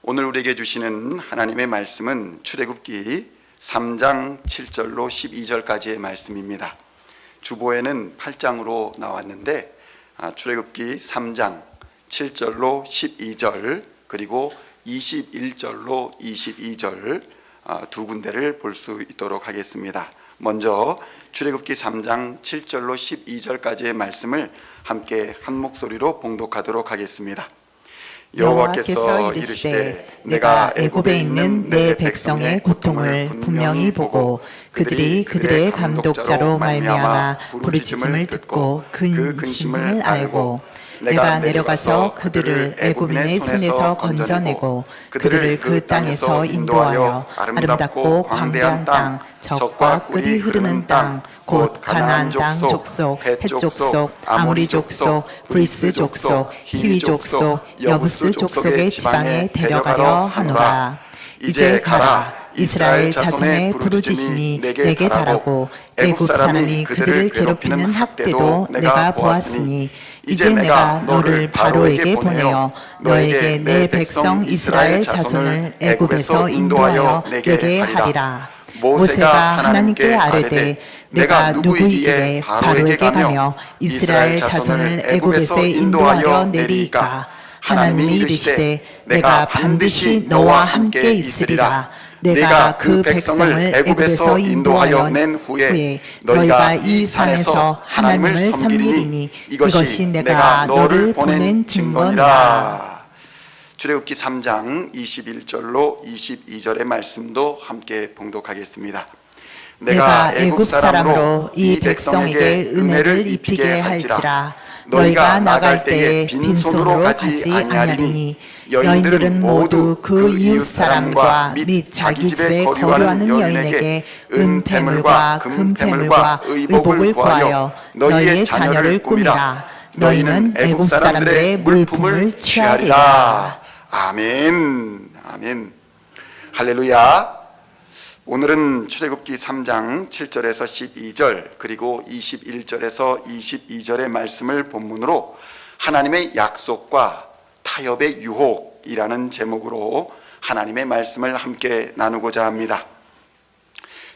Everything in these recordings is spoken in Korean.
오늘 우리에게 주시는 하나님의 말씀은 출애굽기 3장 7절로 12절까지의 말씀입니다. 주보에는 8장으로 나왔는데 출애굽기 3장 7절로 12절 그리고 21절로 22절 두 군데를 볼 수 있도록 하겠습니다. 먼저 출애굽기 3장 7절로 12절까지의 말씀을 함께 한 목소리로 봉독하도록 하겠습니다. 여호와께서 이르시되 내가 애굽에 있는 내 백성의 고통을 분명히 보고 그들이 그들의 감독자로 말미암아 부르짖음을 듣고 그 근심을 알고 내가 내려가서 그들을 애굽인의 손에서 건져내고 그들을 그 땅에서 인도하여 아름답고 광대한 땅 젖과 꿀이 흐르는 땅 곧 가나안 땅 족속, 헷 족속, 아모리 족속, 브리스 족속, 히위 족속, 여부스 족속의 지방에 데려가려 하노라. 이제 가라. 이스라엘 자손의 부르짖음이 내게 달하고 애굽 사람이 그들을 괴롭히는 학대도 내가 보았으니 이제 내가 너를 바로에게 보내어 너에게 내 백성 이스라엘 자손을 애굽에서 인도하여 내게 하리라. 모세가 하나님께 아뢰되 내가 누구이기에 바로에게 가며 이스라엘 자손을 애굽에서 인도하여 내리이까. 하나님이 이르시되 내가 반드시 너와 함께 있으리라. 내가 그 백성을 애굽에서 인도하여 낸 후에 너희가 이 산에서 하나님을 섬기리니 이것이 내가 너를 보낸 증거니라. 출애굽기 3장 21절로 22절의 말씀도 함께 봉독하겠습니다. 내가 애굽 사람으로 이 백성에게 은혜를 입히게 할지라. 너희가 나갈 때에 빈손으로 가지 아니하리니 여인들은 모두 그 이웃 사람과 및 자기 집에 거류하는 여인에게 은폐물과 금폐물과 의복을 구하여 너희의 자녀를 꾸미라. 너희는 애굽 사람들의 물품을 취하리라. 아멘. 아멘. 할렐루야. 오늘은 출애굽기 3장 7절에서 12절 그리고 21절에서 22절의 말씀을 본문으로 하나님의 약속과 타협의 유혹이라는 제목으로 하나님의 말씀을 함께 나누고자 합니다.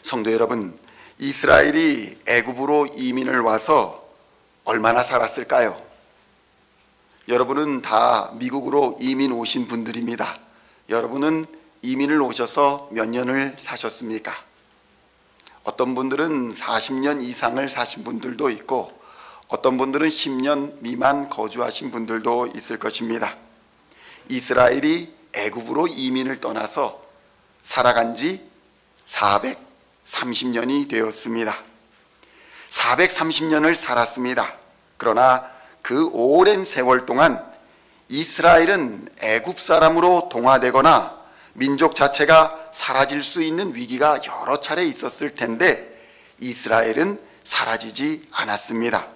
성도 여러분, 이스라엘이 애굽으로 이민을 와서 얼마나 살았을까요? 여러분은 다 미국으로 이민 오신 분들입니다. 여러분은 이민을 오셔서 몇 년을 사셨습니까? 어떤 분들은 40년 이상을 사신 분들도 있고 어떤 분들은 10년 미만 거주하신 분들도 있을 것입니다. 이스라엘이 애굽으로 이민을 떠나서 살아간 지 430년이 되었습니다. 430년을 살았습니다. 그러나 그 오랜 세월 동안 이스라엘은 애굽 사람으로 동화되거나 민족 자체가 사라질 수 있는 위기가 여러 차례 있었을 텐데 이스라엘은 사라지지 않았습니다.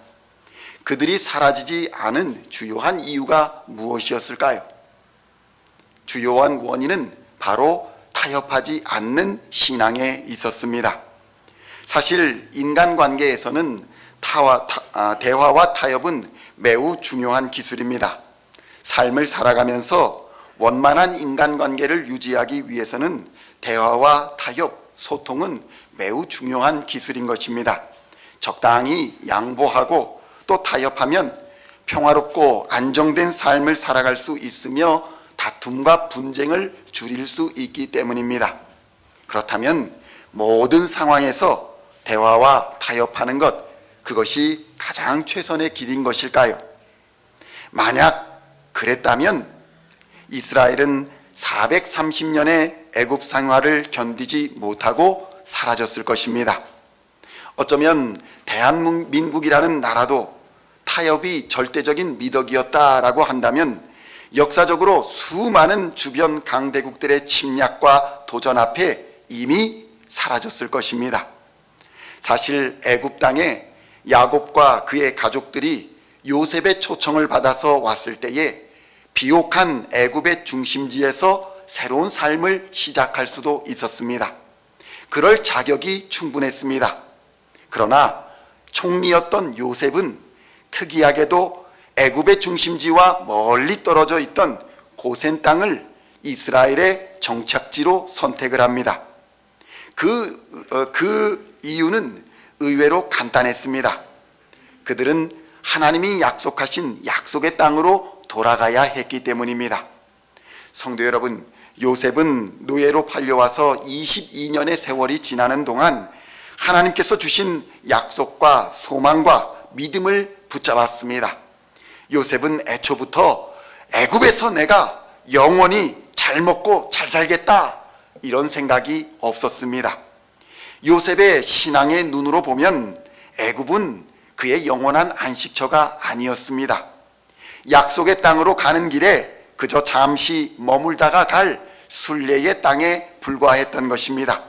그들이 사라지지 않은 주요한 이유가 무엇이었을까요? 주요한 원인은 바로 타협하지 않는 신앙에 있었습니다. 사실 인간관계에서는 대화와 타협은 매우 중요한 기술입니다. 삶을 살아가면서 원만한 인간관계를 유지하기 위해서는 대화와 타협, 소통은 매우 중요한 기술인 것입니다. 적당히 양보하고 또 타협하면 평화롭고 안정된 삶을 살아갈 수 있으며 다툼과 분쟁을 줄일 수 있기 때문입니다. 그렇다면 모든 상황에서 대화와 타협하는 것, 그것이 가장 최선의 길인 것일까요? 만약 그랬다면 이스라엘은 430년의 애굽 생활을 견디지 못하고 사라졌을 것입니다. 어쩌면 대한민국이라는 나라도 타협이 절대적인 미덕이었다라고 한다면 역사적으로 수많은 주변 강대국들의 침략과 도전 앞에 이미 사라졌을 것입니다. 사실 애굽 땅에 야곱과 그의 가족들이 요셉의 초청을 받아서 왔을 때에 비옥한 애굽의 중심지에서 새로운 삶을 시작할 수도 있었습니다. 그럴 자격이 충분했습니다. 그러나 총리였던 요셉은 특이하게도 애굽의 중심지와 멀리 떨어져 있던 고센 땅을 이스라엘의 정착지로 선택을 합니다. 그 이유는 의외로 간단했습니다. 그들은 하나님이 약속하신 약속의 땅으로 돌아가야 했기 때문입니다. 성도 여러분, 요셉은 노예로 팔려와서 22년의 세월이 지나는 동안 하나님께서 주신 약속과 소망과 믿음을 붙잡았습니다. 요셉은 애초부터 애굽에서 내가 영원히 잘 먹고 잘 살겠다, 이런 생각이 없었습니다. 요셉의 신앙의 눈으로 보면 애굽은 그의 영원한 안식처가 아니었습니다. 약속의 땅으로 가는 길에 그저 잠시 머물다가 갈 순례의 땅에 불과했던 것입니다.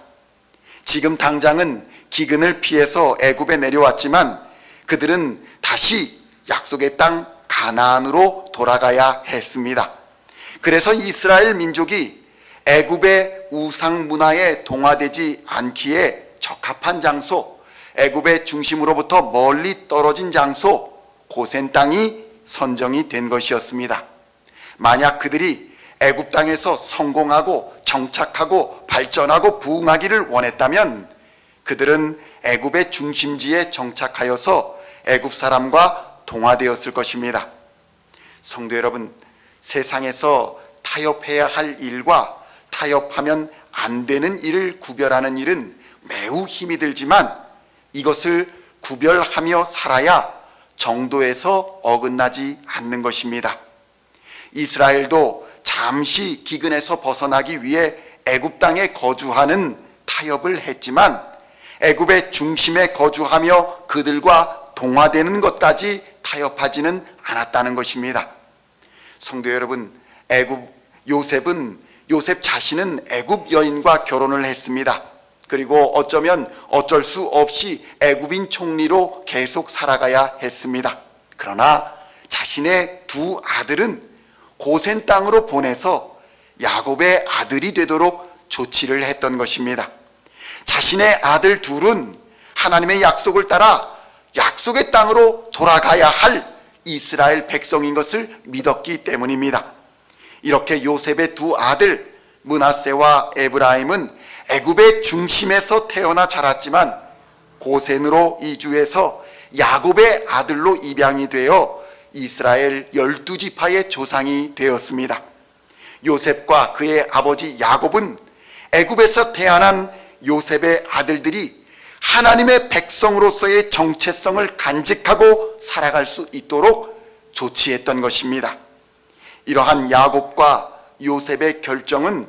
지금 당장은 기근을 피해서 애굽에 내려왔지만 그들은 다시 약속의 땅 가나안으로 돌아가야 했습니다. 그래서 이스라엘 민족이 애굽의 우상 문화에 동화되지 않기에 적합한 장소, 애굽의 중심으로부터 멀리 떨어진 장소, 고센 땅이 선정이 된 것이었습니다. 만약 그들이 애굽 땅에서 성공하고 정착하고 발전하고 부흥하기를 원했다면 그들은 애굽의 중심지에 정착하여서 애굽 사람과 동화되었을 것입니다. 성도 여러분, 세상에서 타협해야 할 일과 타협하면 안 되는 일을 구별하는 일은 매우 힘이 들지만 이것을 구별하며 살아야 정도에서 어긋나지 않는 것입니다. 이스라엘도 잠시 기근에서 벗어나기 위해 애굽 땅에 거주하는 타협을 했지만 애굽의 중심에 거주하며 그들과 동화되는 것까지 타협하지는 않았다는 것입니다. 성도 여러분, 요셉 자신은 애굽 여인과 결혼을 했습니다. 그리고 어쩌면 어쩔 수 없이 애굽인 총리로 계속 살아가야 했습니다. 그러나 자신의 두 아들은 고센 땅으로 보내서 야곱의 아들이 되도록 조치를 했던 것입니다. 자신의 아들 둘은 하나님의 약속을 따라 약속의 땅으로 돌아가야 할 이스라엘 백성인 것을 믿었기 때문입니다. 이렇게 요셉의 두 아들 므낫세와 에브라임은 애굽의 중심에서 태어나 자랐지만 고센으로 이주해서 야곱의 아들로 입양이 되어 이스라엘 12지파의 조상이 되었습니다. 요셉과 그의 아버지 야곱은 애굽에서 태어난 요셉의 아들들이 하나님의 백성으로서의 정체성을 간직하고 살아갈 수 있도록 조치했던 것입니다. 이러한 야곱과 요셉의 결정은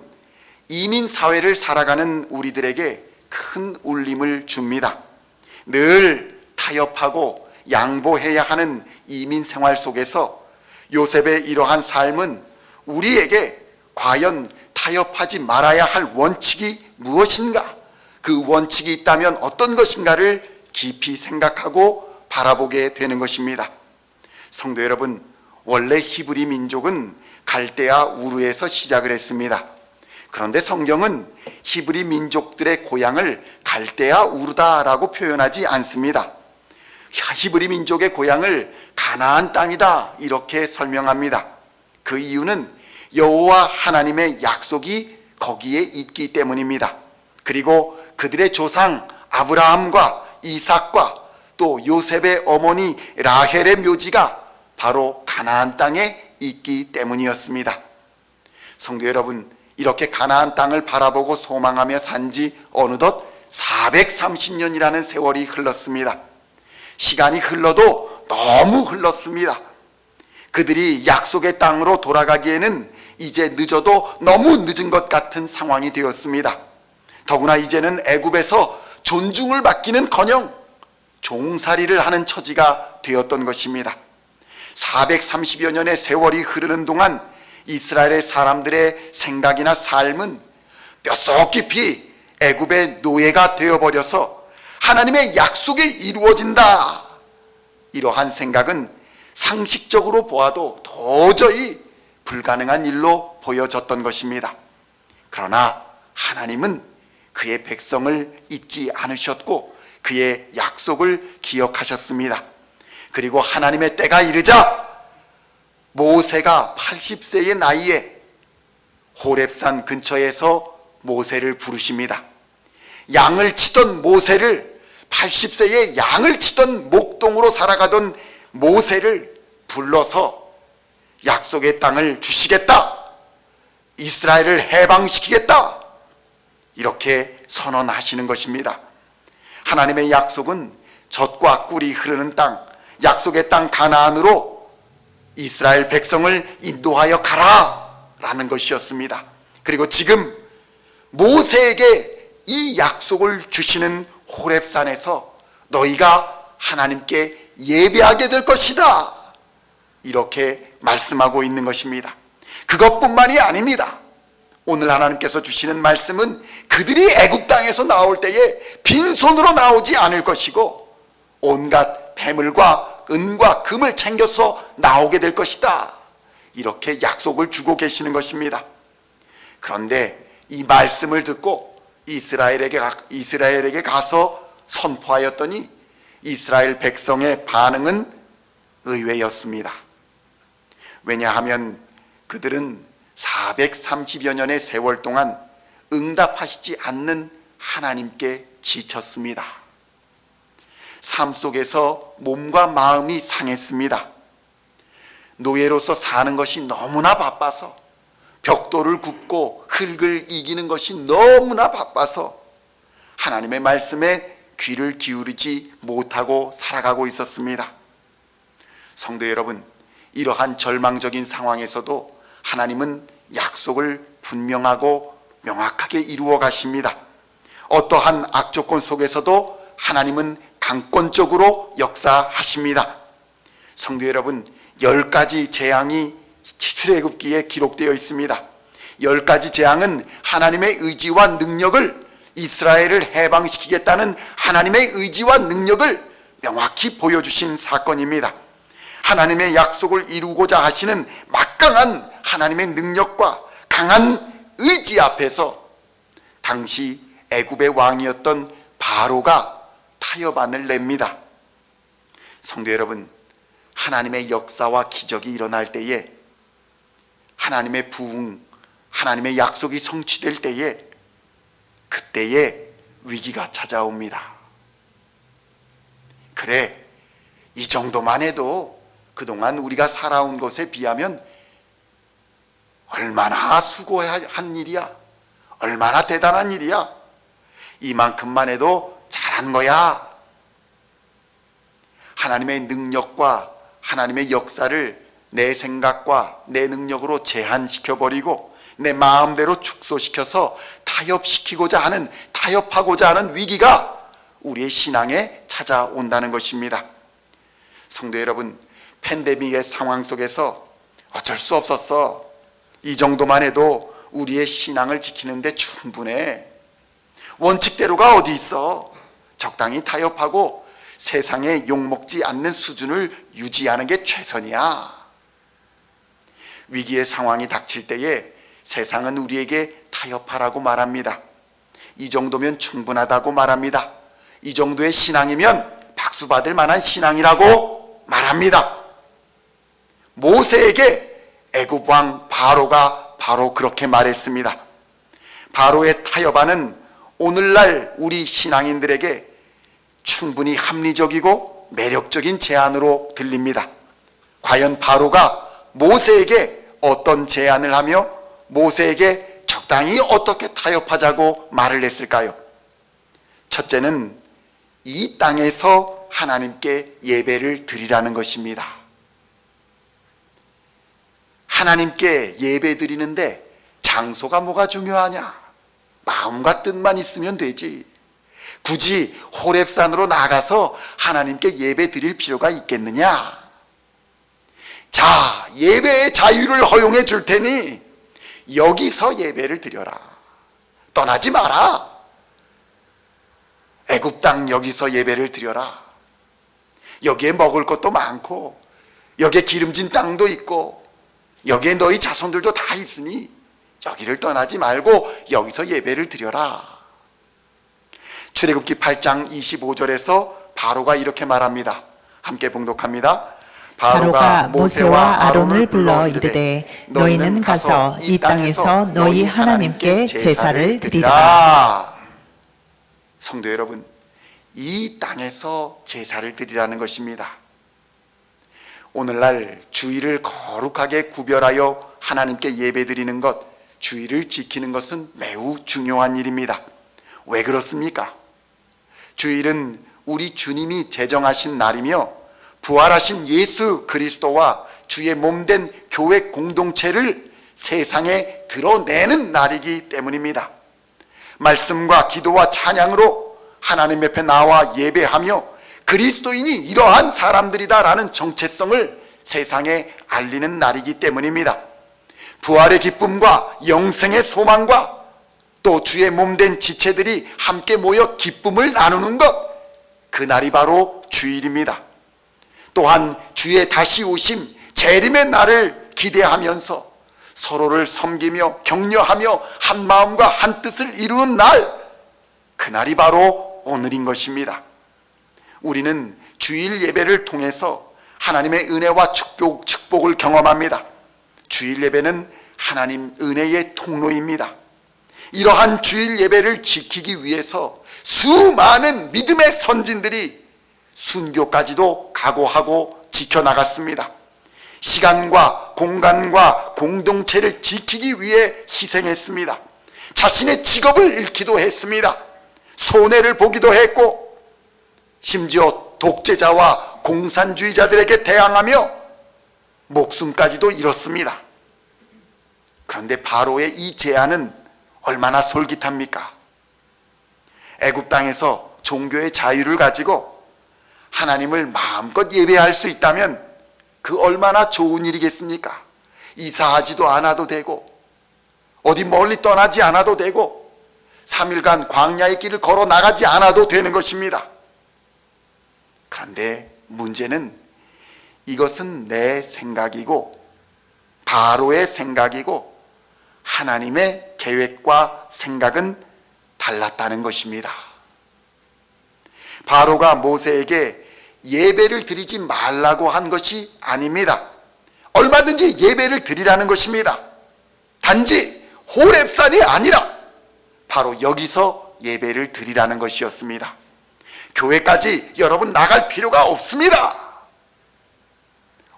이민 사회를 살아가는 우리들에게 큰 울림을 줍니다. 늘 타협하고 양보해야 하는 이민 생활 속에서 요셉의 이러한 삶은 우리에게 과연 타협하지 말아야 할 원칙이 무엇인가, 그 원칙이 있다면 어떤 것인가를 깊이 생각하고 바라보게 되는 것입니다. 성도 여러분, 원래 히브리 민족은 갈대아 우르에서 시작을 했습니다. 그런데 성경은 히브리 민족들의 고향을 갈대아 우르다라고 표현하지 않습니다. 히브리 민족의 고향을 가나안 땅이다, 이렇게 설명합니다. 그 이유는 여호와 하나님의 약속이 거기에 있기 때문입니다. 그리고 그들의 조상 아브라함과 이삭과 또 요셉의 어머니 라헬의 묘지가 바로 가나안 땅에 있기 때문이었습니다. 성도 여러분, 이렇게 가나안 땅을 바라보고 소망하며 산지 어느덧 430년이라는 세월이 흘렀습니다. 시간이 흘러도 너무 흘렀습니다. 그들이 약속의 땅으로 돌아가기에는 이제 늦어도 너무 늦은 것 같은 상황이 되었습니다. 더구나 이제는 애굽에서 존중을 받기는커녕 종살이를 하는 처지가 되었던 것입니다. 430여 년의 세월이 흐르는 동안 이스라엘의 사람들의 생각이나 삶은 뼛속 깊이 애굽의 노예가 되어버려서 하나님의 약속이 이루어진다, 이러한 생각은 상식적으로 보아도 도저히 불가능한 일로 보여졌던 것입니다. 그러나 하나님은 그의 백성을 잊지 않으셨고 그의 약속을 기억하셨습니다. 그리고 하나님의 때가 이르자 모세가 80세의 나이에 호렙산 근처에서 모세를 부르십니다. 양을 치던 모세를, 80세에 양을 치던 목동으로 살아가던 모세를 불러서 약속의 땅을 주시겠다, 이스라엘을 해방시키겠다, 이렇게 선언하시는 것입니다. 하나님의 약속은 젖과 꿀이 흐르는 땅, 약속의 땅 가나안으로 이스라엘 백성을 인도하여 가라 라는 것이었습니다. 그리고 지금 모세에게 이 약속을 주시는 호렙산에서 너희가 하나님께 예배하게 될 것이다, 이렇게 말씀하고 있는 것입니다. 그것뿐만이 아닙니다. 오늘 하나님께서 주시는 말씀은 그들이 애굽 땅에서 나올 때에 빈손으로 나오지 않을 것이고 온갖 폐물과 은과 금을 챙겨서 나오게 될 것이다, 이렇게 약속을 주고 계시는 것입니다. 그런데 이 말씀을 듣고 이스라엘에게 가서 선포하였더니 이스라엘 백성의 반응은 의외였습니다. 왜냐하면 그들은 430여 년의 세월 동안 응답하시지 않는 하나님께 지쳤습니다. 삶 속에서 몸과 마음이 상했습니다. 노예로서 사는 것이 너무나 바빠서, 벽돌을 굽고 흙을 이기는 것이 너무나 바빠서 하나님의 말씀에 귀를 기울이지 못하고 살아가고 있었습니다. 성도 여러분, 이러한 절망적인 상황에서도 하나님은 약속을 분명하고 명확하게 이루어 가십니다. 어떠한 악조건 속에서도 하나님은 강권적으로 역사하십니다. 성도 여러분, 10가지 재앙이 출애굽기에 기록되어 있습니다. 10가지 재앙은 하나님의 의지와 능력을, 이스라엘을 해방시키겠다는 하나님의 의지와 능력을 명확히 보여주신 사건입니다. 하나님의 약속을 이루고자 하시는 막강한 하나님의 능력과 강한 의지 앞에서 당시 애굽의 왕이었던 바로가 타협안을 냅니다. 성도 여러분, 하나님의 역사와 기적이 일어날 때에, 하나님의 부흥, 하나님의 약속이 성취될 때에, 그때에 위기가 찾아옵니다. 그래, 이 정도만 해도 그동안 우리가 살아온 것에 비하면 얼마나 수고한 일이야, 얼마나 대단한 일이야, 이만큼만 해도 잘한 거야. 하나님의 능력과 하나님의 역사를 내 생각과 내 능력으로 제한시켜버리고 내 마음대로 축소시켜서 타협하고자 하는 위기가 우리의 신앙에 찾아온다는 것입니다. 성도 여러분, 팬데믹의 상황 속에서 어쩔 수 없었어, 이 정도만 해도 우리의 신앙을 지키는데 충분해, 원칙대로가 어디 있어, 적당히 타협하고 세상에 욕먹지 않는 수준을 유지하는 게 최선이야. 위기의 상황이 닥칠 때에 세상은 우리에게 타협하라고 말합니다. 이 정도면 충분하다고 말합니다. 이 정도의 신앙이면 박수 받을 만한 신앙이라고 말합니다. 모세에게 애굽 왕 바로가 바로 그렇게 말했습니다. 바로의 타협안은 오늘날 우리 신앙인들에게 충분히 합리적이고 매력적인 제안으로 들립니다. 과연 바로가 모세에게 어떤 제안을 하며 모세에게 적당히 어떻게 타협하자고 말을 했을까요? 첫째는 이 땅에서 하나님께 예배를 드리라는 것입니다. 하나님께 예배 드리는데 장소가 뭐가 중요하냐? 마음과 뜻만 있으면 되지. 굳이 호렙산으로 나가서 하나님께 예배 드릴 필요가 있겠느냐? 자, 예배의 자유를 허용해 줄 테니 여기서 예배를 드려라. 떠나지 마라. 애굽 땅 여기서 예배를 드려라. 여기에 먹을 것도 많고 여기에 기름진 땅도 있고 여기에 너희 자손들도 다 있으니 여기를 떠나지 말고 여기서 예배를 드려라. 출애굽기 8장 25절에서 바로가 이렇게 말합니다. 함께 봉독합니다. 바로가 모세와 아론을 불러 이르되 너희는 가서 이 땅에서 너희 하나님께 제사를 드리라. 성도 여러분, 이 땅에서 제사를 드리라는 것입니다. 오늘날 주일을 거룩하게 구별하여 하나님께 예배드리는 것, 주일을 지키는 것은 매우 중요한 일입니다. 왜 그렇습니까? 주일은 우리 주님이 제정하신 날이며 부활하신 예수 그리스도와 주의 몸된 교회 공동체를 세상에 드러내는 날이기 때문입니다. 말씀과 기도와 찬양으로 하나님 옆에 나와 예배하며 그리스도인이 이러한 사람들이다라는 정체성을 세상에 알리는 날이기 때문입니다. 부활의 기쁨과 영생의 소망과 또 주의 몸된 지체들이 함께 모여 기쁨을 나누는 것, 그 날이 바로 주일입니다. 또한 주의 다시 오심, 재림의 날을 기대하면서 서로를 섬기며 격려하며 한 마음과 한 뜻을 이루는 날, 그 날이 바로 오늘인 것입니다. 우리는 주일 예배를 통해서 하나님의 은혜와 축복을 경험합니다. 주일 예배는 하나님 은혜의 통로입니다. 이러한 주일 예배를 지키기 위해서 수많은 믿음의 선진들이 순교까지도 각오하고 지켜나갔습니다. 시간과 공간과 공동체를 지키기 위해 희생했습니다. 자신의 직업을 잃기도 했습니다. 손해를 보기도 했고, 심지어 독재자와 공산주의자들에게 대항하며 목숨까지도 잃었습니다. 그런데 바로의 이 제안은 얼마나 솔깃합니까? 애굽 땅에서 종교의 자유를 가지고 하나님을 마음껏 예배할 수 있다면 그 얼마나 좋은 일이겠습니까? 이사하지도 않아도 되고 어디 멀리 떠나지 않아도 되고 3일간 광야의 길을 걸어 나가지 않아도 되는 것입니다. 그런데 문제는 이것은 내 생각이고 바로의 생각이고 하나님의 계획과 생각은 달랐다는 것입니다. 바로가 모세에게 예배를 드리지 말라고 한 것이 아닙니다. 얼마든지 예배를 드리라는 것입니다. 단지 호렙산이 아니라 바로 여기서 예배를 드리라는 것이었습니다. 교회까지 여러분 나갈 필요가 없습니다.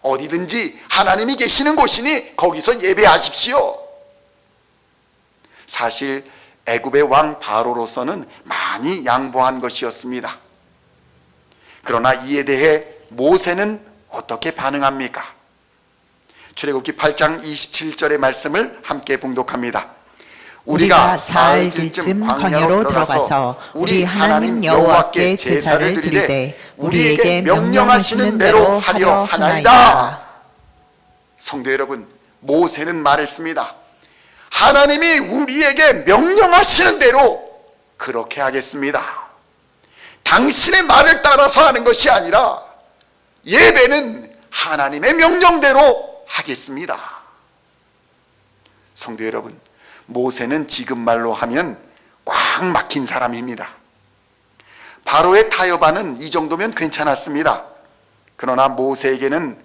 어디든지 하나님이 계시는 곳이니 거기서 예배하십시오. 사실 애굽의 왕 바로로서는 많이 양보한 것이었습니다. 그러나 이에 대해 모세는 어떻게 반응합니까? 출애굽기 8장 27절의 말씀을 함께 봉독합니다. 우리가 사흘쯤 광야로 들어가서 우리 하나님 여호와께 제사를 드리되 우리에게 명령하시는 대로 하려 하나이다. 성도 여러분, 모세는 말했습니다. 하나님이 우리에게 명령하시는 대로 그렇게 하겠습니다. 당신의 말을 따라서 하는 것이 아니라 예배는 하나님의 명령대로 하겠습니다. 성도 여러분, 모세는 지금 말로 하면 꽉 막힌 사람입니다. 바로의 타협안은 이 정도면 괜찮았습니다. 그러나 모세에게는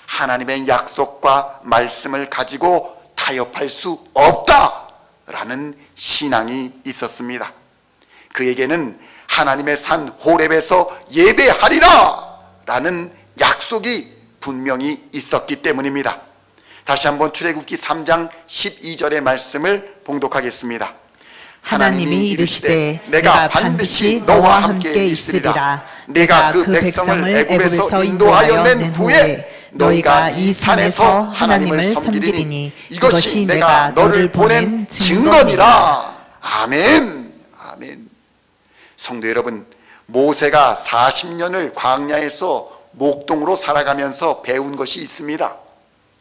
하나님의 약속과 말씀을 가지고 타협할 수 없다라는 신앙이 있었습니다. 그에게는 하나님의 산 호렙에서 예배하리라 라는 약속이 분명히 있었기 때문입니다. 다시 한번 출애굽기 3장 12절의 말씀을 봉독하겠습니다. 하나님이 이르시되 내가 반드시 너와 함께 있으리라. 내가 그 백성을 애굽에서 인도하여 낸 후에 너희가 이 산에서 하나님을 섬기리니 이것이 내가 너를 보낸 증거니라. 아멘. 아멘. 성도 여러분, 모세가 40년을 광야에서 목동으로 살아가면서 배운 것이 있습니다.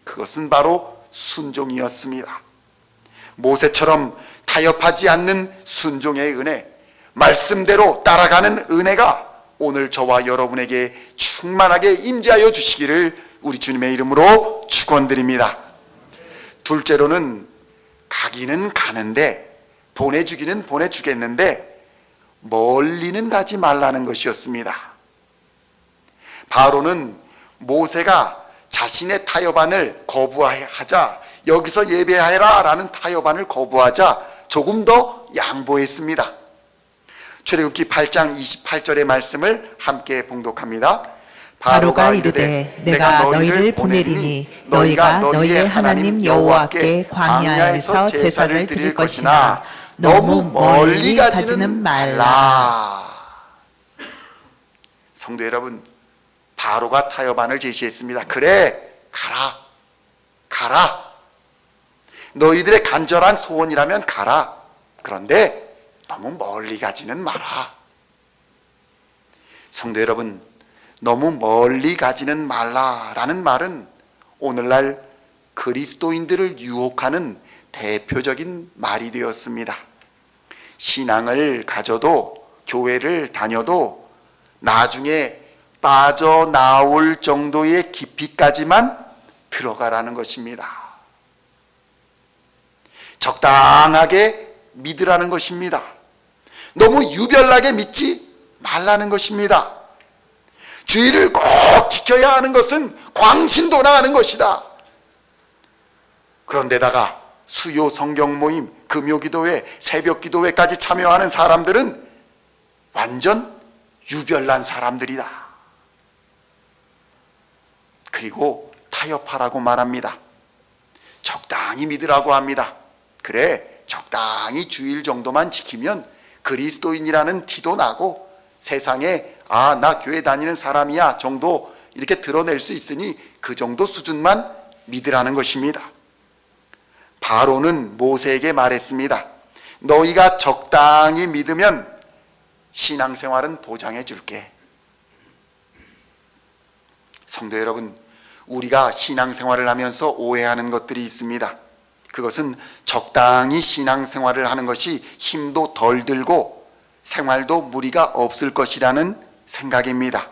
그것은 바로 순종이었습니다. 모세처럼 타협하지 않는 순종의 은혜, 말씀대로 따라가는 은혜가 오늘 저와 여러분에게 충만하게 임재하여 주시기를 우리 주님의 이름으로 축원드립니다. 둘째로는 가기는 가는데 보내주기는 보내주겠는데 멀리는 가지 말라는 것이었습니다. 바로는 모세가 자신의 타협안을 거부하자, 여기서 예배하라 라는 타협안을 거부하자 조금 더 양보했습니다. 출애굽기 8장 28절의 말씀을 함께 봉독합니다. 바로가 이르되 내가 너희를 보내리니 너희가 너희의 하나님 여호와께 광야에서 제사를 드릴 것이나 너무 멀리 가지는 말라. 성도 여러분, 바로가 타협안을 제시했습니다. 그래, 가라. 너희들의 간절한 소원이라면 가라. 그런데 너무 멀리 가지는 마라. 성도 여러분, 너무 멀리 가지는 말라라는 말은 오늘날 그리스도인들을 유혹하는 대표적인 말이 되었습니다. 신앙을 가져도, 교회를 다녀도 나중에 빠져나올 정도의 깊이까지만 들어가라는 것입니다. 적당하게 믿으라는 것입니다. 너무 유별나게 믿지 말라는 것입니다. 주의를 꼭 지켜야 하는 것은 광신도나 하는 것이다. 그런데다가 수요 성경 모임, 금요기도회, 새벽기도회까지 참여하는 사람들은 완전 유별난 사람들이다. 그리고 타협하라고 말합니다. 적당히 믿으라고 합니다. 그래, 적당히 주일 정도만 지키면 그리스도인이라는 티도 나고 세상에 나 교회 다니는 사람이야 정도 이렇게 드러낼 수 있으니 그 정도 수준만 믿으라는 것입니다. 바로는 모세에게 말했습니다. 너희가 적당히 믿으면 신앙생활은 보장해 줄게. 성도 여러분, 우리가 신앙생활을 하면서 오해하는 것들이 있습니다. 그것은 적당히 신앙생활을 하는 것이 힘도 덜 들고 생활도 무리가 없을 것이라는 생각입니다.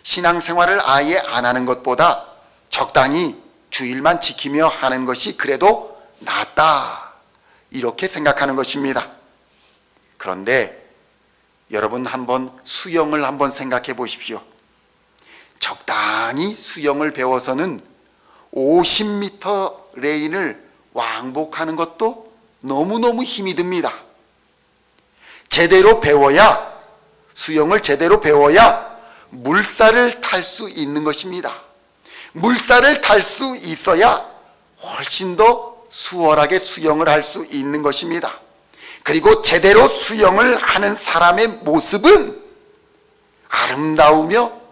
신앙생활을 아예 안 하는 것보다 적당히 주일만 지키며 하는 것이 그래도 낫다, 이렇게 생각하는 것입니다. 그런데 여러분, 한번 수영을 한번 생각해 보십시오. 적당히 수영을 배워서는 50m 레인을 왕복하는 것도 너무너무 힘이 듭니다. 제대로 배워야, 수영을 제대로 배워야 물살을 탈 수 있는 것입니다. 물살을 탈 수 있어야 훨씬 더 수월하게 수영을 할 수 있는 것입니다. 그리고 제대로 수영을 하는 사람의 모습은 아름다우며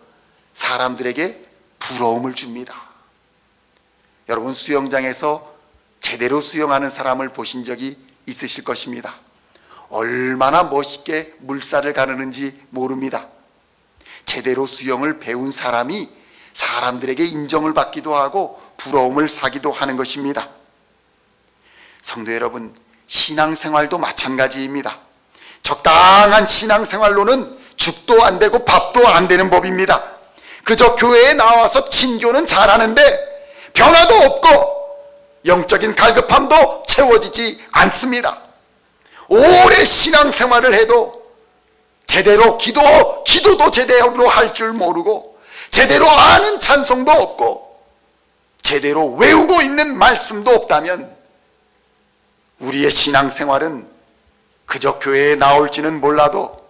사람들에게 부러움을 줍니다. 여러분, 수영장에서 제대로 수영하는 사람을 보신 적이 있으실 것입니다. 얼마나 멋있게 물살을 가르는지 모릅니다. 제대로 수영을 배운 사람이 사람들에게 인정을 받기도 하고 부러움을 사기도 하는 것입니다. 성도 여러분, 신앙생활도 마찬가지입니다. 적당한 신앙생활로는 죽도 안 되고 밥도 안 되는 법입니다. 그저 교회에 나와서 친교는 잘하는데 변화도 없고 영적인 갈급함도 채워지지 않습니다. 오래 신앙생활을 해도 제대로 기도도 제대로 할 줄 모르고 제대로 아는 찬송도 없고 제대로 외우고 있는 말씀도 없다면 우리의 신앙생활은 그저 교회에 나올지는 몰라도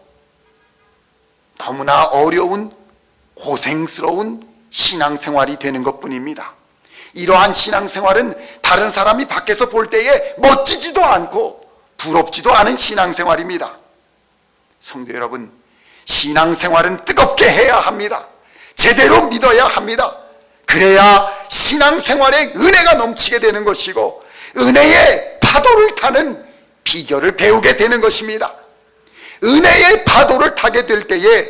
너무나 어려운 고생스러운 신앙생활이 되는 것뿐입니다. 이러한 신앙생활은 다른 사람이 밖에서 볼 때에 멋지지도 않고 부럽지도 않은 신앙생활입니다. 성도 여러분, 신앙생활은 뜨겁게 해야 합니다. 제대로 믿어야 합니다. 그래야 신앙생활에 은혜가 넘치게 되는 것이고 은혜의 파도를 타는 비결을 배우게 되는 것입니다. 은혜의 파도를 타게 될 때에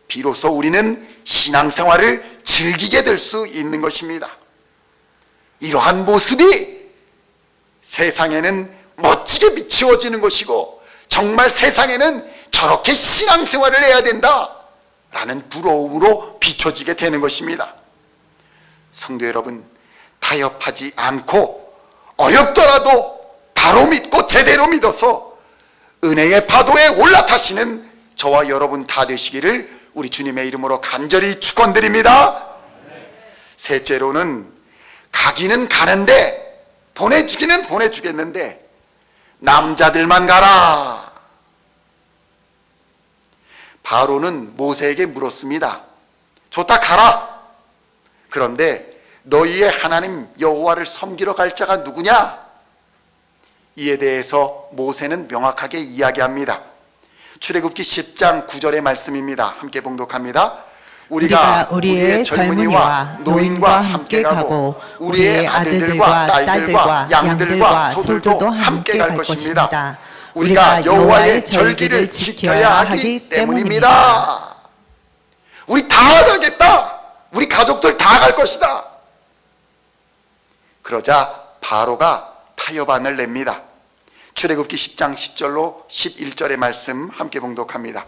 비로소 우리는 신앙생활을 즐기게 될 수 있는 것입니다. 이러한 모습이 세상에는 멋지게 비추어지는 것이고 정말 세상에는 저렇게 신앙생활을 해야 된다 라는 부러움으로 비춰지게 되는 것입니다. 성도 여러분, 타협하지 않고 어렵더라도 바로 믿고 제대로 믿어서 은혜의 파도에 올라타시는 저와 여러분 다 되시기를 우리 주님의 이름으로 간절히 축원드립니다. 셋째로는 가기는 가는데 보내주기는 보내주겠는데 남자들만 가라. 바로는 모세에게 물었습니다. 좋다, 가라. 그런데 너희의 하나님 여호와를 섬기러 갈 자가 누구냐? 이에 대해서 모세는 명확하게 이야기합니다. 출애굽기 10장 9절의 말씀입니다. 함께 봉독합니다. 우리가 우리의 젊은이와 노인과 함께 가고 우리의 아들들과 딸들과 양들과 소들도 함께 갈 것입니다. 우리가 여호와의 절기를 지켜야 하기 때문입니다. 우리 다 가겠다. 우리 가족들 다 갈 것이다. 그러자 바로가 타협안을 냅니다. 출애굽기 10장 10절로 11절의 말씀 함께 봉독합니다.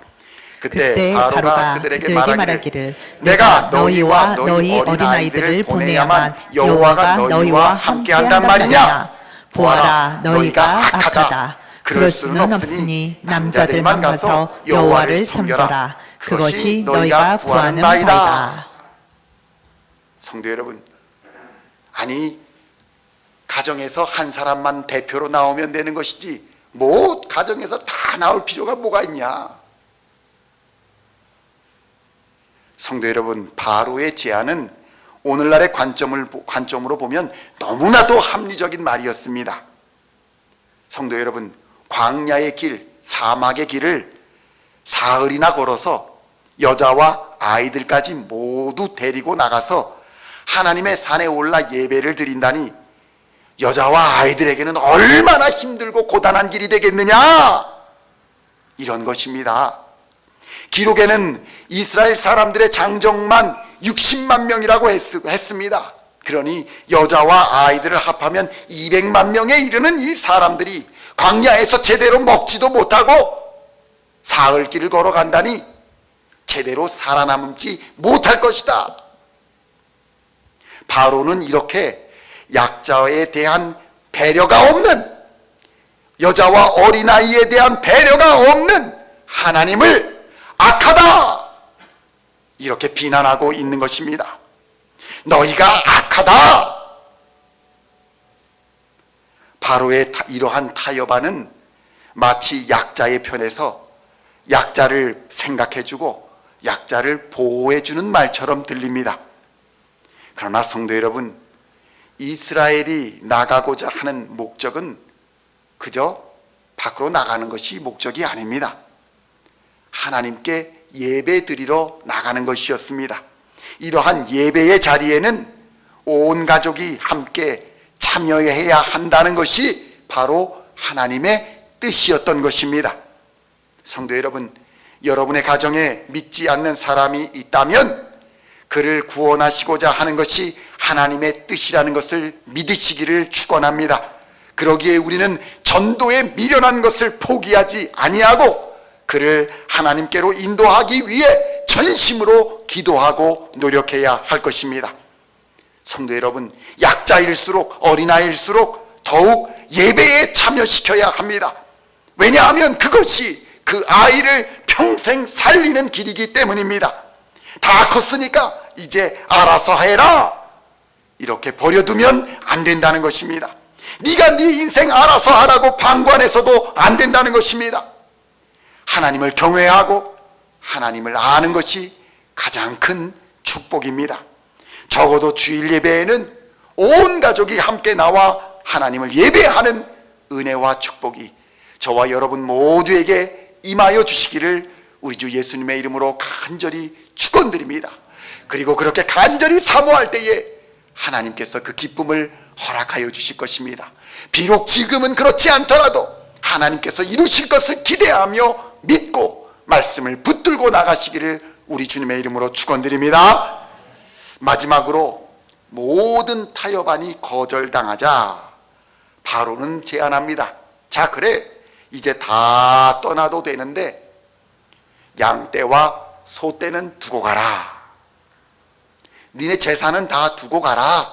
그때 바로가 그들에게 말하기를 내가 너희와 너희 어린아이들을 보내야만 여호와가 너희와 함께한단 말이냐? 보아라, 너희가 악하다. 그럴 수는 없으니 남자들만 가서 여호와를 섬겨라. 그것이 너희가 구하는 바이다. 성도 여러분, 아니 가정에서 한 사람만 대표로 나오면 되는 것이지 뭐 가정에서 다 나올 필요가 뭐가 있냐? 성도 여러분, 바로의 제안은 오늘날의 관점으로 보면 너무나도 합리적인 말이었습니다. 성도 여러분, 광야의 길, 사막의 길을 사흘이나 걸어서 여자와 아이들까지 모두 데리고 나가서 하나님의 산에 올라 예배를 드린다니 여자와 아이들에게는 얼마나 힘들고 고단한 길이 되겠느냐? 이런 것입니다. 기록에는 이스라엘 사람들의 장정만 60만 명이라고 했습니다. 그러니 여자와 아이들을 합하면 200만 명에 이르는 이 사람들이 광야에서 제대로 먹지도 못하고 사흘 길을 걸어간다니 제대로 살아남지 못할 것이다. 바로는 이렇게 약자에 대한 배려가 없는, 여자와 어린아이에 대한 배려가 없는 하나님을 악하다 이렇게 비난하고 있는 것입니다. 너희가 악하다. 바로의 이러한 타협안은 마치 약자의 편에서 약자를 생각해주고 약자를 보호해주는 말처럼 들립니다. 그러나 성도 여러분, 이스라엘이 나가고자 하는 목적은 그저 밖으로 나가는 것이 목적이 아닙니다. 하나님께 예배 드리러 나가는 것이었습니다. 이러한 예배의 자리에는 온 가족이 함께 참여해야 한다는 것이 바로 하나님의 뜻이었던 것입니다. 성도 여러분, 여러분의 가정에 믿지 않는 사람이 있다면 그를 구원하시고자 하는 것이 하나님의 뜻이라는 것을 믿으시기를 축원합니다. 그러기에 우리는 전도에 미련한 것을 포기하지 아니하고 그를 하나님께로 인도하기 위해 전심으로 기도하고 노력해야 할 것입니다. 성도 여러분, 약자일수록 어린아이일수록 더욱 예배에 참여시켜야 합니다. 왜냐하면 그것이 그 아이를 평생 살리는 길이기 때문입니다. 다 컸으니까 이제 알아서 해라 이렇게 버려두면 안 된다는 것입니다. 네가 네 인생 알아서 하라고 방관해서도 안 된다는 것입니다. 하나님을 경외하고 하나님을 아는 것이 가장 큰 축복입니다. 적어도 주일 예배에는 온 가족이 함께 나와 하나님을 예배하는 은혜와 축복이 저와 여러분 모두에게 임하여 주시기를 우리 주 예수님의 이름으로 간절히 축원드립니다. 그리고 그렇게 간절히 사모할 때에 하나님께서 그 기쁨을 허락하여 주실 것입니다. 비록 지금은 그렇지 않더라도 하나님께서 이루실 것을 기대하며 믿고 말씀을 붙들고 나가시기를 우리 주님의 이름으로 축원드립니다. 마지막으로 모든 타협안이 거절당하자 바로는 제안합니다. 자, 그래 이제 다 떠나도 되는데 양떼와 소떼는 두고 가라. 니네 재산은 다 두고 가라.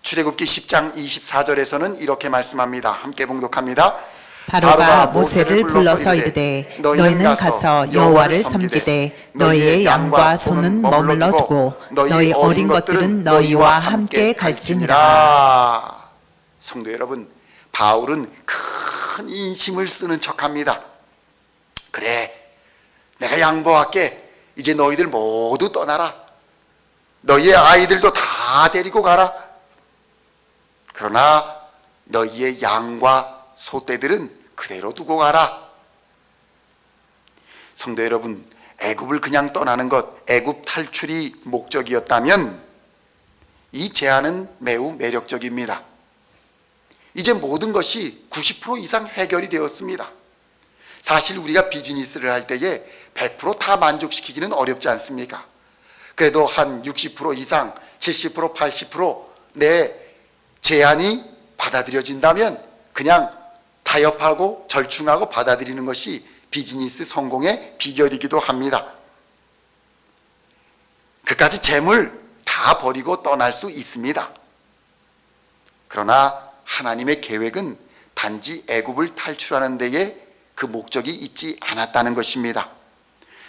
출애굽기 10장 24절에서는 이렇게 말씀합니다. 함께 봉독합니다. 바로가 모세를 불러서 이르되 너희는 가서 여호와를 섬기되 너희의 양과 소는 머물러 두고 너희 어린 것들은 너희와 함께 갈지니라. 성도 여러분, 바울은 큰 인심을 쓰는 척합니다. 그래, 내가 양보할게. 이제 너희들 모두 떠나라. 너희의 아이들도 다 데리고 가라. 그러나 너희의 양과 소떼들은 그대로 두고 가라. 성도 여러분, 애굽을 그냥 떠나는 것, 애굽 탈출이 목적이었다면 이 제안은 매우 매력적입니다. 이제 모든 것이 90% 이상 해결이 되었습니다. 사실 우리가 비즈니스를 할 때에 100% 다 만족시키기는 어렵지 않습니까? 그래도 한 60% 이상, 70%, 80%내 제안이 받아들여진다면 그냥 타협하고 절충하고 받아들이는 것이 비즈니스 성공의 비결이기도 합니다. 그까지 재물 다 버리고 떠날 수 있습니다. 그러나 하나님의 계획은 단지 애굽을 탈출하는 데에 그 목적이 있지 않았다는 것입니다.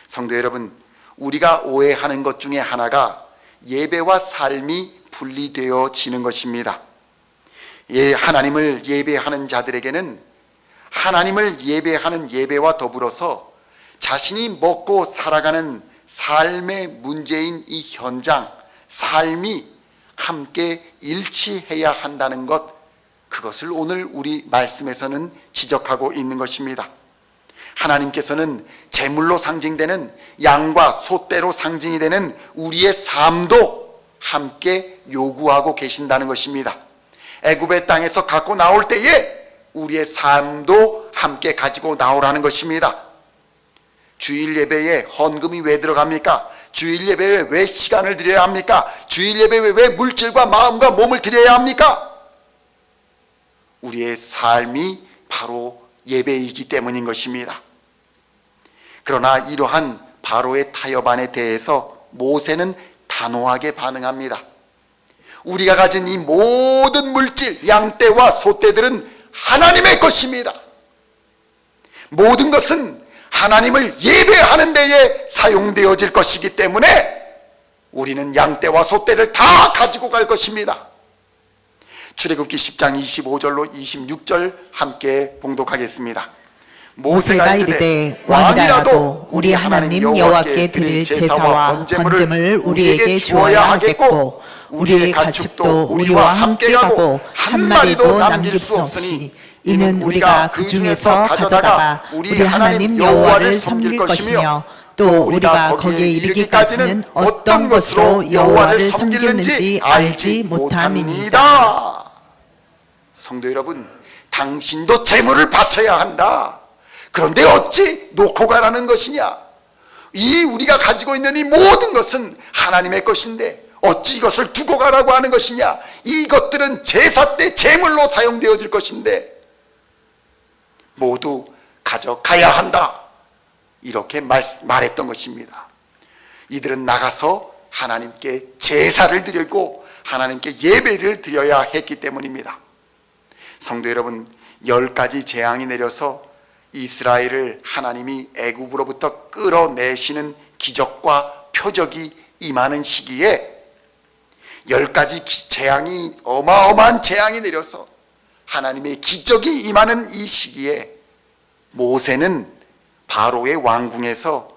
성도 여러분, 우리가 오해하는 것 중에 하나가 예배와 삶이 분리되어지는 것입니다. 하나님을 예배하는 자들에게는 하나님을 예배하는 예배와 더불어서 자신이 먹고 살아가는 삶의 문제인 이 현장, 삶이 함께 일치해야 한다는 것, 그것을 오늘 우리 말씀에서는 지적하고 있는 것입니다. 하나님께서는 제물로 상징되는 양과 소떼로 상징이 되는 우리의 삶도 함께 요구하고 계신다는 것입니다. 애굽의 땅에서 갖고 나올 때에 우리의 삶도 함께 가지고 나오라는 것입니다. 주일 예배에 헌금이 왜 들어갑니까? 주일 예배에 왜 시간을 드려야 합니까? 주일 예배에 왜 물질과 마음과 몸을 드려야 합니까? 우리의 삶이 바로 예배이기 때문인 것입니다. 그러나 이러한 바로의 타협안에 대해서 모세는 단호하게 반응합니다. 우리가 가진 이 모든 물질, 양떼와 소떼들은 하나님의 것입니다. 모든 것은 하나님을 예배하는 데에 사용되어질 것이기 때문에 우리는 양떼와 소떼를 다 가지고 갈 것입니다. 출애굽기 10장 25절로 26절 함께 봉독하겠습니다. 모세가 이르되 왕이라도 우리 하나님 여호와께 드릴 제사와 번제물 우리에게 주어야 하겠고 우리의 가축도 우리와 함께 가고 한 마리도 남길 수 없으니 이는 우리가 그 중에서 가져다가 우리 하나님 여호와를 섬길 것이며 또 우리가 거기에 이르기까지는 어떤 것으로 여호와를 섬기는지 알지 못함이니이다. 성도 여러분, 당신도 제물을 바쳐야 한다. 그런데 어찌 놓고 가라는 것이냐? 이 우리가 가지고 있는 이 모든 것은 하나님의 것인데 어찌 이것을 두고 가라고 하는 것이냐? 이것들은 제사 때 제물로 사용되어질 것인데 모두 가져가야 한다. 이렇게 말했던 것입니다. 이들은 나가서 하나님께 제사를 드리고 하나님께 예배를 드려야 했기 때문입니다. 성도 여러분, 10가지 재앙이 내려서 이스라엘을 하나님이 애굽으로부터 끌어내시는 기적과 표적이 임하는 시기에 10가지 재앙이, 어마어마한 재앙이 내려서 하나님의 기적이 임하는 이 시기에 모세는 바로의 왕궁에서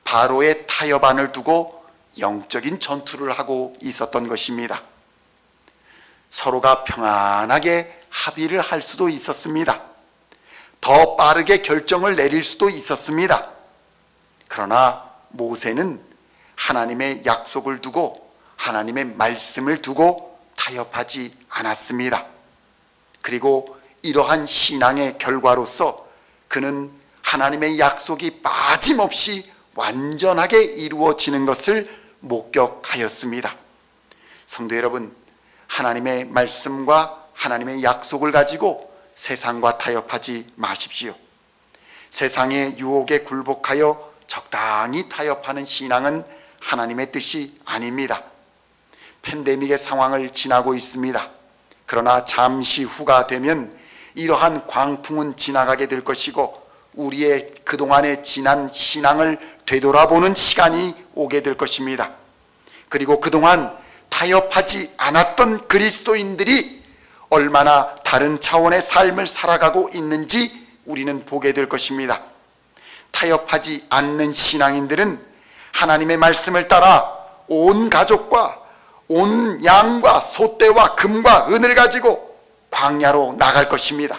바로의 타협안을 두고 영적인 전투를 하고 있었던 것입니다. 서로가 평안하게 합의를 할 수도 있었습니다. 더 빠르게 결정을 내릴 수도 있었습니다. 그러나 모세는 하나님의 약속을 두고 하나님의 말씀을 두고 타협하지 않았습니다. 그리고 이러한 신앙의 결과로서 그는 하나님의 약속이 빠짐없이 완전하게 이루어지는 것을 목격하였습니다. 성도 여러분, 하나님의 말씀과 하나님의 약속을 가지고 세상과 타협하지 마십시오. 세상의 유혹에 굴복하여 적당히 타협하는 신앙은 하나님의 뜻이 아닙니다. 팬데믹의 상황을 지나고 있습니다. 그러나 잠시 후가 되면 이러한 광풍은 지나가게 될 것이고 우리의 그동안의 지난 신앙을 되돌아보는 시간이 오게 될 것입니다. 그리고 그동안 타협하지 않았던 그리스도인들이 얼마나 다른 차원의 삶을 살아가고 있는지 우리는 보게 될 것입니다. 타협하지 않는 신앙인들은 하나님의 말씀을 따라 온 가족과 온 양과 소떼와 금과 은을 가지고 광야로 나갈 것입니다.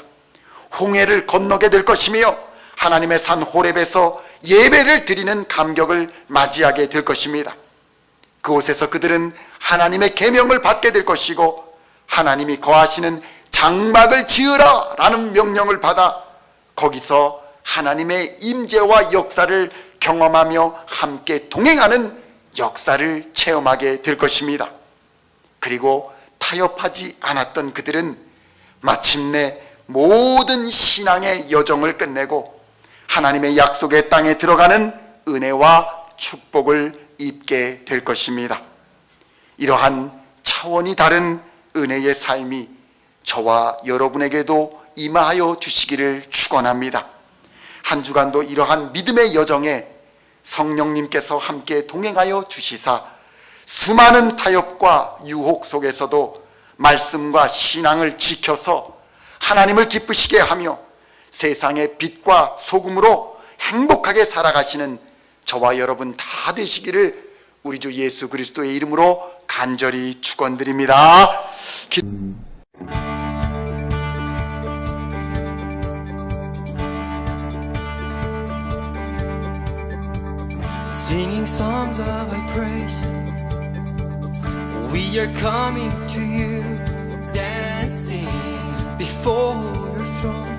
홍해를 건너게 될 것이며 하나님의 산 호렙에서 예배를 드리는 감격을 맞이하게 될 것입니다. 그곳에서 그들은 하나님의 계명을 받게 될 것이고 하나님이 거하시는 장막을 지으라 라는 명령을 받아 거기서 하나님의 임재와 역사를 경험하며 함께 동행하는 역사를 체험하게 될 것입니다. 그리고 타협하지 않았던 그들은 마침내 모든 신앙의 여정을 끝내고 하나님의 약속의 땅에 들어가는 은혜와 축복을 입게 될 것입니다. 이러한 차원이 다른 은혜의 삶이 저와 여러분에게도 임하여 주시기를 축원합니다. 한 주간도 이러한 믿음의 여정에 성령님께서 함께 동행하여 주시사 수많은 타협과 유혹 속에서도 말씀과 신앙을 지켜서 하나님을 기쁘시게 하며 세상의 빛과 소금으로 행복하게 살아가시는 저와 여러분 다 되시기를 우리 주 예수 그리스도의 이름으로 간절히 축원드립니다. Singing songs of thy praise, we are coming to you, dancing before your throne.